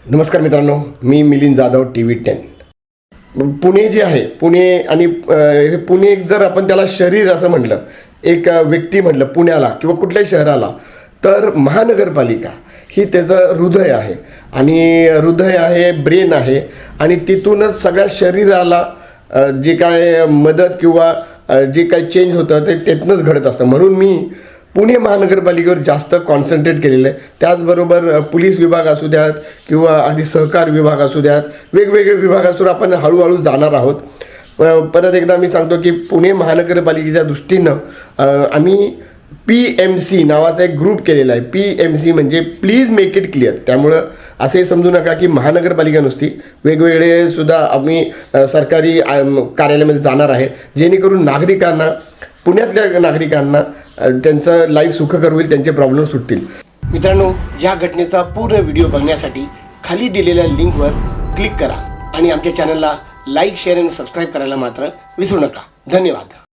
नमस्कार मित्रांनो, मी मिलिंद जाधव TV10. पुणे जे आहे, पुणे आणि पुणे जर आपण त्याला शरीर असं म्हटलं, एक व्यक्ती म्हटलं पुण्याला किंवा कुठल्याही शहराला, तर महानगरपालिका ही त्याचं हृदय आहे आणि हृदय आहे, ब्रेन आहे आणि तिथूनच सगळ्या शरीराला जे काय मदत किंवा जे काही चेंज होतं ते त्यातनंच घडत असतं. म्हणून मी पुणे महानगरपालिकेवर जास्त कॉन्सन्ट्रेट केलेलं आहे. त्याचबरोबर पोलीस विभाग असू द्यात किंवा अगदी सहकार विभाग असू द्यात, वेगवेगळे विभागासुद्धा आपण हळूहळू जाणार आहोत. परत एकदा मी सांगतो की पुणे महानगरपालिकेच्या दृष्टीनं आम्ही PMC नावाचा एक ग्रुप केलेला आहे. PMC म्हणजे प्लीज मेक इट क्लिअर. त्यामुळं असे समजू नका की महानगरपालिका नुसती, वेगवेगळे सुद्धा आम्ही सरकारी कार्यालयामध्ये जाणार आहे, जेणेकरून नागरिकांना, पुण्यातल्या नागरिकांना त्यांचं लाईफ सुखकर होईल, त्यांचे प्रॉब्लेम सुटतील. मित्रांनो, या घटनेचा पूर्ण व्हिडिओ बघण्यासाठी खाली दिलेल्या लिंकवर क्लिक करा आणि आमच्या चॅनलला लाईक, शेअर आणि सबस्क्राईब करायला मात्र विसरू नका. धन्यवाद.